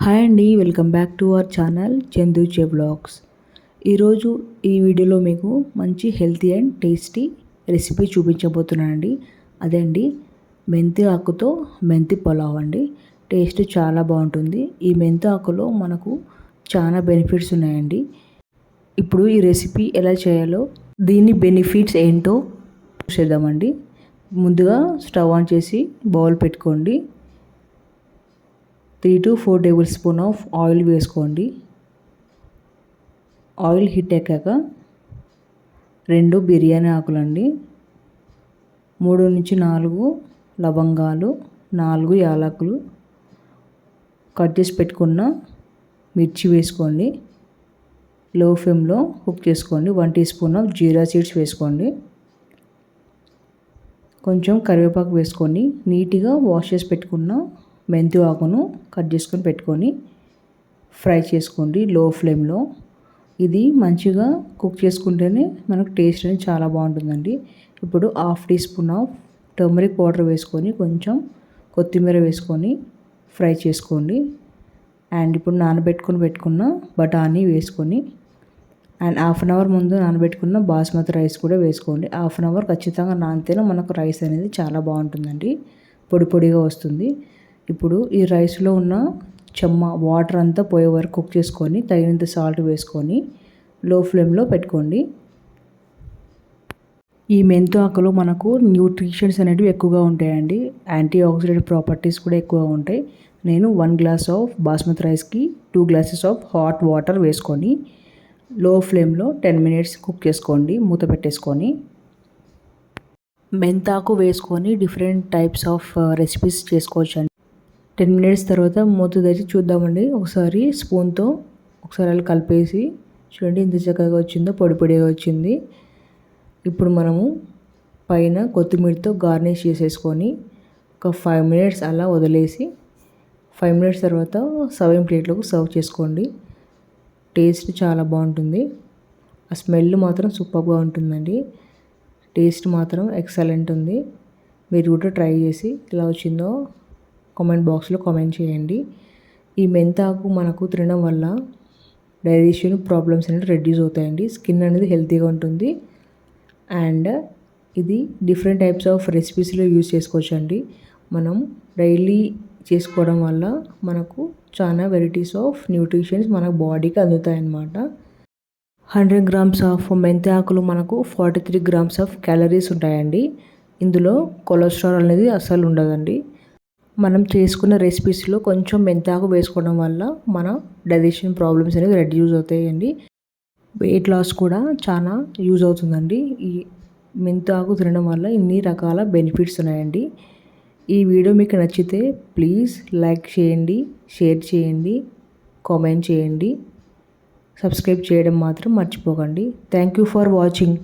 Hi అండి, welcome back to our channel చందూచే blogs. ఈరోజు ఈ వీడియోలో మీకు మంచి హెల్తీ అండ్ టేస్టీ రెసిపీ చూపించబోతున్నానండి. అదే అండి, మెంతి ఆకుతో మెంతి పులావ్ అండి. టేస్ట్ చాలా బాగుంటుంది. ఈ మెంతి ఆకులో మనకు చాలా బెనిఫిట్స్ ఉన్నాయండి. ఇప్పుడు ఈ రెసిపీ ఎలా చేయాలో, దీని బెనిఫిట్స్ ఏంటో చూసేద్దామండి. ముందుగా స్టవ్ ఆన్ చేసి బౌల్ పెట్టుకోండి. 3 to 4 tablespoons ఆఫ్ ఆయిల్ వేసుకోండి. ఆయిల్ హీట్ ఎక్కాక 2 బిర్యానీ ఆకులండి, 3 నుంచి 4 లవంగాలు, 4 యాలకులు, కట్ చేసి పెట్టుకున్న మిర్చి వేసుకోండి. లో ఫ్లేమ్లో కుక్ చేసుకోండి. 1 teaspoon of jeera seeds వేసుకోండి. కొంచెం కరివేపాకు వేసుకొని నీట్గా వాష్ చేసి పెట్టుకున్న మెంతి ఆకును కట్ చేసుకొని పెట్టుకొని ఫ్రై చేసుకోండి లో ఫ్లేమ్లో. ఇది మంచిగా కుక్ చేసుకుంటేనే మనకు టేస్ట్ అనేది చాలా బాగుంటుందండి. ఇప్పుడు 1/2 teaspoon of turmeric powder వేసుకొని కొంచెం కొత్తిమీర వేసుకొని ఫ్రై చేసుకోండి. అండ్ ఇప్పుడు పెట్టుకున్న బఠానీ వేసుకొని అండ్ 1/2 అవర్ ముందు నానబెట్టుకున్న బాస్మతి రైస్ కూడా వేసుకోండి. 1/2 అవర్ ఖచ్చితంగా నానితేనే మనకు రైస్ అనేది చాలా బాగుంటుందండి, పొడి పొడిగా వస్తుంది. ఇప్పుడు ఈ రైస్లో ఉన్న వాటర్ అంతా పోయే వరకు కుక్ చేసుకొని తగినంత సాల్ట్ వేసుకొని లో ఫ్లేమ్లో పెట్టుకోండి. ఈ మెంతి ఆకులో మనకు న్యూట్రిషన్స్ అనేవి ఎక్కువగా ఉంటాయండి. యాంటీ ఆక్సిడెంట్ ప్రాపర్టీస్ కూడా ఎక్కువగా ఉంటాయి. నేను 1 గ్లాస్ ఆఫ్ బాస్మతి రైస్కి 2 గ్లాసెస్ ఆఫ్ హాట్ వాటర్ వేసుకొని లో ఫ్లేమ్లో 10 మినిట్స్ కుక్ చేసుకోండి, మూత పెట్టేసుకొని. మెంతాకు వేసుకొని డిఫరెంట్ టైప్స్ ఆఫ్ రెసిపీస్ చేసుకోవచ్చు. 10 మినిట్స్ తర్వాత మూత తెచ్చి చూద్దామండి. ఒకసారి స్పూన్తో ఒకసారి అలా కలిపేసి చూడండి ఎంత చక్కగా వచ్చిందో, పొడి పొడిగా వచ్చింది. ఇప్పుడు మనము పైన కొత్తిమీరతో గార్నిష్ చేసేసుకొని ఒక 5 మినిట్స్ అలా వదిలేసి 5 మినిట్స్ తర్వాత సర్వింగ్ ప్లేట్లోకి సర్వ్ చేసుకోండి. టేస్ట్ చాలా బాగుంటుంది. ఆ స్మెల్ మాత్రం సూపర్గా ఉంటుందండి. టేస్ట్ మాత్రం ఎక్సలెంట్ ఉంది. మీరు కూడా ట్రై చేసి ఎలా వచ్చిందో కామెంట్ బాక్స్లో కామెంట్ చేయండి. ఈ మెంతాకు మనకు తినడం వల్ల డైజెషన్ ప్రాబ్లమ్స్ అనేవి రెడ్యూస్ అవుతాయండి. స్కిన్ అనేది హెల్తీగా ఉంటుంది. అండ్ ఇది డిఫరెంట్ టైప్స్ ఆఫ్ రెసిపీస్లో యూజ్ చేసుకోవచ్చు అండి. మనం డైలీ చేసుకోవడం వల్ల మనకు చాలా వెరైటీస్ ఆఫ్ న్యూట్రిషన్స్ మన బాడీకి అందుతాయి అన్నమాట. 100 గ్రామ్స్ ఆఫ్ మెంతి ఆకులు మనకు 43 గ్రామ్స్ ఆఫ్ క్యాలరీస్ ఉంటాయండి. ఇందులో కొలెస్ట్రాల్ అనేది అస్సలు ఉండదండి. మనం చేసుకున్న రెసిపీస్లో కొంచెం మెంతాకు వేసుకోవడం వల్ల మన డైజెషన్ ప్రాబ్లమ్స్ అనేవి రెడ్యూస్ అవుతాయండి. వెయిట్ లాస్ కూడా చాలా యూజ్ అవుతుందండి. ఈ మెంతాకు తినడం వల్ల ఇన్ని రకాల బెనిఫిట్స్ ఉన్నాయండి. ఈ వీడియో మీకు నచ్చితే ప్లీజ్ లైక్ చేయండి, షేర్ చేయండి, కామెంట్ చేయండి, సబ్స్క్రైబ్ చేయడం మాత్రం మర్చిపోకండి. Thank you for watching.